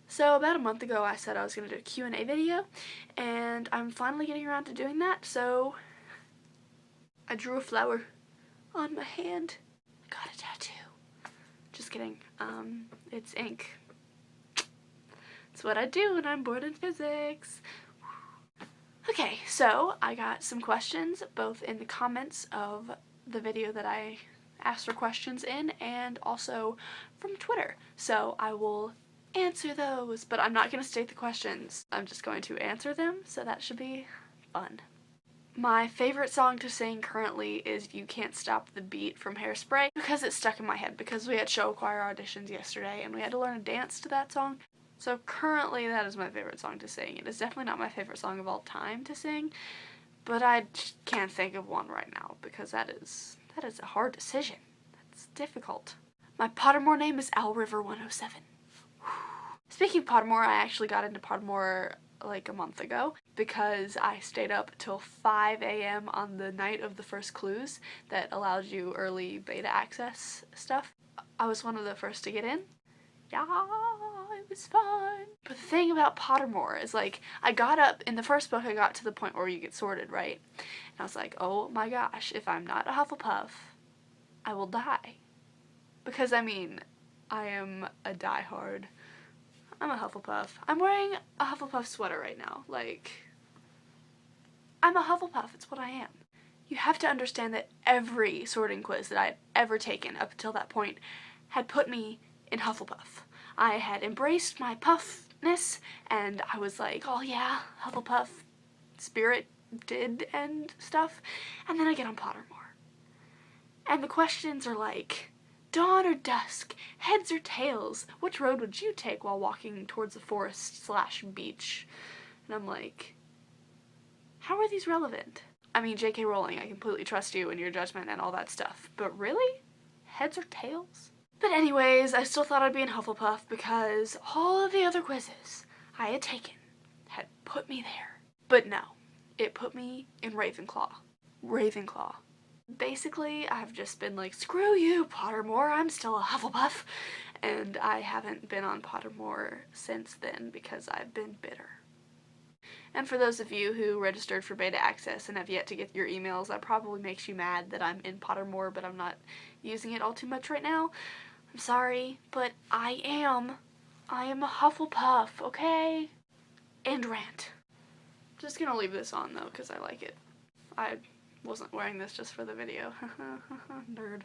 So about a month ago I said I was going to do a Q&A video, and I'm finally getting around to doing that, so I drew a flower on my hand. I got a tattoo. Just kidding. It's ink. It's what I do when I'm bored in physics. Okay, so I got some questions both in the comments of the video that I asked for questions in and also from Twitter. So I will answer those, but I'm not going to state the questions. I'm just going to answer them, so that should be fun. My favorite song to sing currently is You Can't Stop the Beat from Hairspray because it's stuck in my head because we had show choir auditions yesterday and we had to learn a dance to that song. So currently that is my favorite song to sing. It is definitely not my favorite song of all time to sing, but I can't think of one right now because that is a hard decision. That's difficult. My Pottermore name is Owl River 107. Speaking of Pottermore, I actually got into Pottermore like a month ago because I stayed up till 5 a.m. on the night of the first clues that allows you early beta access stuff. I was one of the first to get in. Yeah, it was fun. But the thing about Pottermore is, like, I got up, in the first book I got to the point where you get sorted, right? And I was like, oh my gosh, if I'm not a Hufflepuff, I will die. Because, I mean, I am a diehard. I'm a Hufflepuff. I'm wearing a Hufflepuff sweater right now. Like, I'm a Hufflepuff. It's what I am. You have to understand that every sorting quiz that I had ever taken up until that point had put me in Hufflepuff. I had embraced my puffness, and I was like, oh yeah, Hufflepuff spirit did and stuff. And then I get on Pottermore. And the questions are like, dawn or dusk, heads or tails, which road would you take while walking towards the forest/beach? And I'm like, how are these relevant? I mean, J.K. Rowling, I completely trust you and your judgment and all that stuff, but really? Heads or tails? But anyways, I still thought I'd be in Hufflepuff because all of the other quizzes I had taken had put me there. But no, it put me in Ravenclaw. Ravenclaw. Basically, I've just been like, screw you, Pottermore, I'm still a Hufflepuff. And I haven't been on Pottermore since then because I've been bitter. And for those of you who registered for beta access and have yet to get your emails, that probably makes you mad that I'm in Pottermore, but I'm not using it all too much right now. I'm sorry, but I am a Hufflepuff, okay? End rant. Just gonna leave this on though, because I like it. I wasn't wearing this just for the video. Nerd.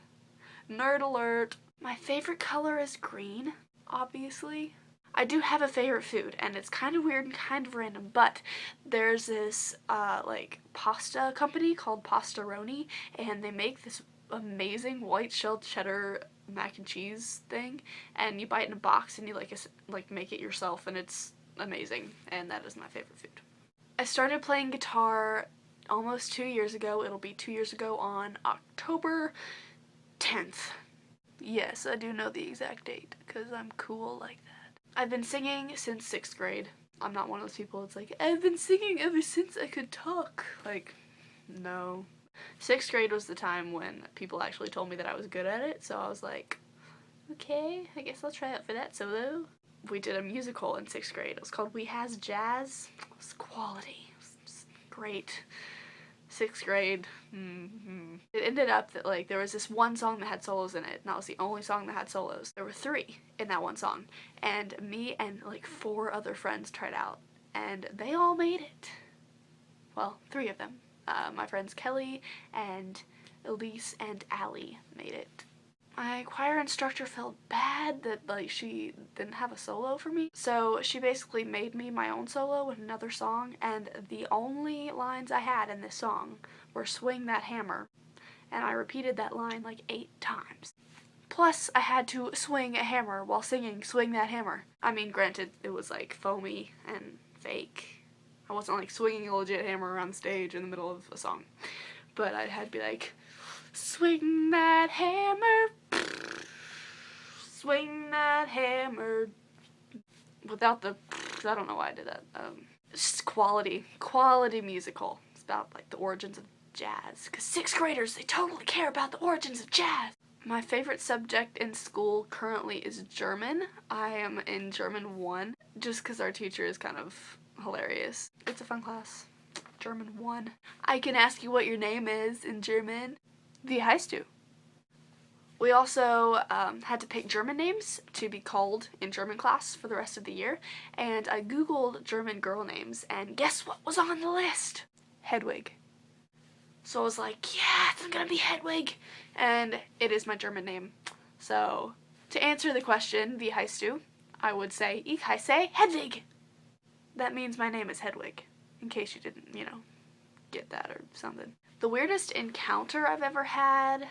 Nerd alert. My favorite color is green, obviously. I do have a favorite food, and it's kind of weird and kind of random, but there's this, like, pasta company called Pastaroni, and they make this amazing white shelled cheddar mac and cheese thing, and you buy it in a box and you, like make it yourself, and it's amazing, and that is my favorite food. I started playing guitar almost 2 years ago. It'll be 2 years ago on October 10th. Yes, I do know the exact date, because I'm cool like that. I've been singing since 6th grade. I'm not one of those people that's like, I've been singing ever since I could talk. Like, no. 6th grade was the time when people actually told me that I was good at it, so I was like, okay, I guess I'll try out for that solo. We did a musical in 6th grade. It was called We Has Jazz. It was quality. It was great. 6th grade. It ended up that, like, there was this one song that had solos in it, and that was the only song that had solos. There were 3 in that one song, and me and, like, 4 other friends tried out, and they all made it. Well, 3 of them. My friends Kelly and Elise and Allie made it. My choir instructor felt bad that, like, she didn't have a solo for me, so she basically made me my own solo with another song, and the only lines I had in this song were swing that hammer, and I repeated that line like 8 times. Plus, I had to swing a hammer while singing Swing That Hammer. I mean, granted, it was like foamy and fake. I wasn't like swinging a legit hammer around the stage in the middle of a song, but I had to be like, swing that hammer, swing that hammer, without the, I don't know why I did that. It's just quality musical. It's about, like, the origins of jazz, because 6th graders, they totally care about the origins of jazz. My favorite subject in school currently is German. I am in German 1 just because our teacher is kind of hilarious. It's a fun class. German 1. I can ask you what your name is in German. Wie heißt du? We also had to pick German names to be called in German class for the rest of the year, and I googled German girl names, and guess what was on the list? Hedwig. So I was like, yes, I'm gonna be Hedwig, and it is my German name. So to answer the question, wie heißt du, I would say, ich heiße Hedwig. That means my name is Hedwig, in case you didn't, get that or something. The weirdest encounter I've ever had,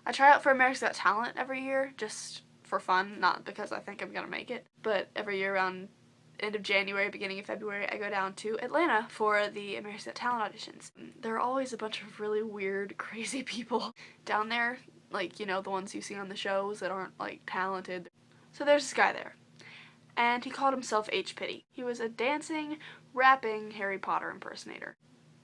I try out for America's Got Talent every year, just for fun, not because I think I'm gonna make it, but every year around end of January, beginning of February, I go down to Atlanta for the America's Got Talent auditions. There are always a bunch of really weird, crazy people down there, like, the ones you see on the shows that aren't, like, talented. So there's this guy there, and he called himself H. Pitty. He was a dancing, rapping Harry Potter impersonator.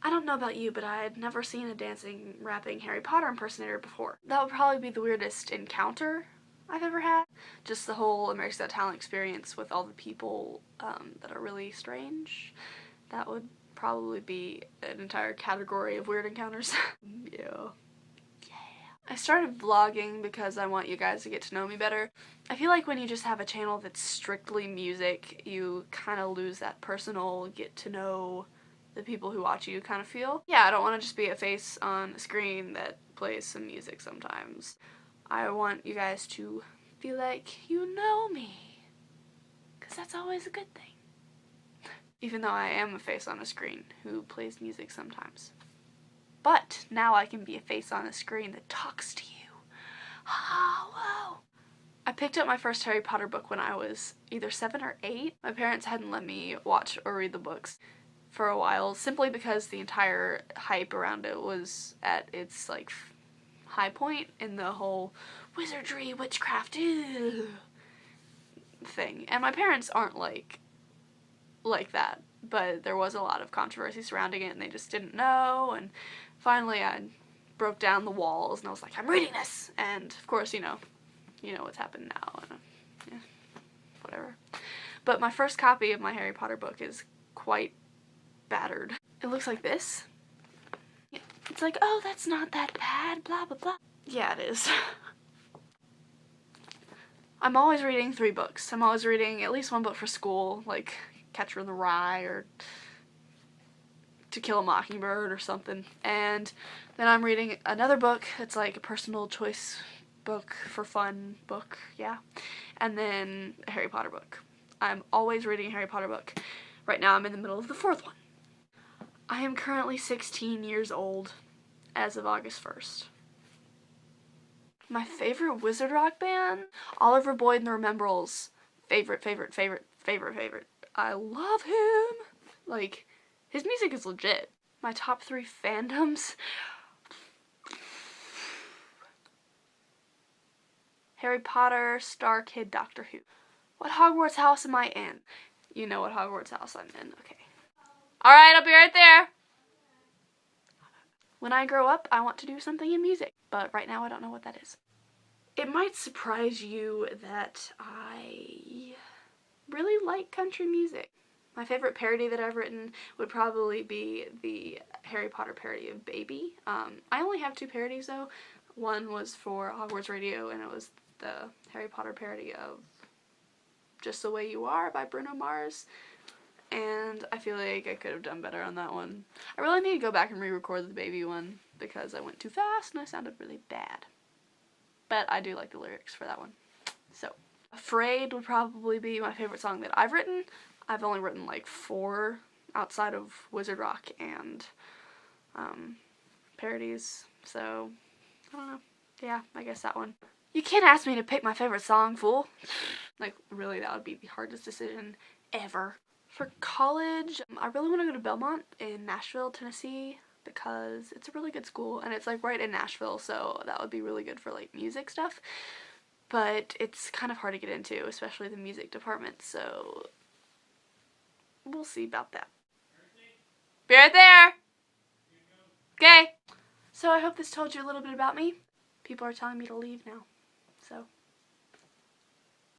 I don't know about you, but I had never seen a dancing, rapping Harry Potter impersonator before. That would probably be the weirdest encounter I've ever had. Just the whole America's Got Talent experience with all the people that are really strange. That would probably be an entire category of weird encounters. Yeah. I started vlogging because I want you guys to get to know me better. I feel like when you just have a channel that's strictly music, you kind of lose that personal get to know the people who watch you kind of feel. Yeah, I don't want to just be a face on a screen that plays some music sometimes. I want you guys to feel like you know me, because that's always a good thing. Even though I am a face on a screen who plays music sometimes. But now I can be a face on a screen that talks to you. Oh, whoa. I picked up my first Harry Potter book when I was either 7 or 8. My parents hadn't let me watch or read the books for a while, simply because the entire hype around it was at its, like, high point in the whole wizardry, witchcraft thing. And my parents aren't like that, but there was a lot of controversy surrounding it, and they just didn't know, and finally I broke down the walls, and I was like, I'm reading this! And, of course, you know what's happened now, and yeah, whatever. But my first copy of my Harry Potter book is quite battered. It looks like this. It's like, oh, that's not that bad, blah, blah, blah. Yeah, it is. I'm always reading 3 books. I'm always reading at least 1 book for school, like Catcher in the Rye or To Kill a Mockingbird or something. And then I'm reading another book. It's like a personal choice book for fun book, yeah. And then a Harry Potter book. I'm always reading a Harry Potter book. Right now I'm in the middle of the 4th one. I am currently 16 years old as of August 1st. My favorite wizard rock band? Oliver Boyd and the Remembrals. Favorite. I love him. Like, his music is legit. My top 3 fandoms? Harry Potter, Star Kid, Doctor Who. What Hogwarts house am I in? You know what Hogwarts house I'm in, okay. Alright, I'll be right there. When I grow up, I want to do something in music, but right now I don't know what that is. It might surprise you that I really like country music. My favorite parody that I've written would probably be the Harry Potter parody of Baby. I only have 2 parodies though. One was for Hogwarts Radio, and it was the Harry Potter parody of Just the Way You Are by Bruno Mars. And I feel like I could have done better on that one. I really need to go back and re-record the Baby one because I went too fast and I sounded really bad. But I do like the lyrics for that one. So, Afraid would probably be my favorite song that I've written. I've only written like 4 outside of Wizard Rock and parodies. So, I don't know. Yeah, I guess that one. You can't ask me to pick my favorite song, fool. Like, really, that would be the hardest decision ever. For college, I really want to go to Belmont in Nashville, Tennessee, because it's a really good school, and it's like right in Nashville, so that would be really good for like music stuff. But it's kind of hard to get into, especially the music department, so we'll see about that. Be right there! Okay. So I hope this told you a little bit about me. people are telling me to leave now. So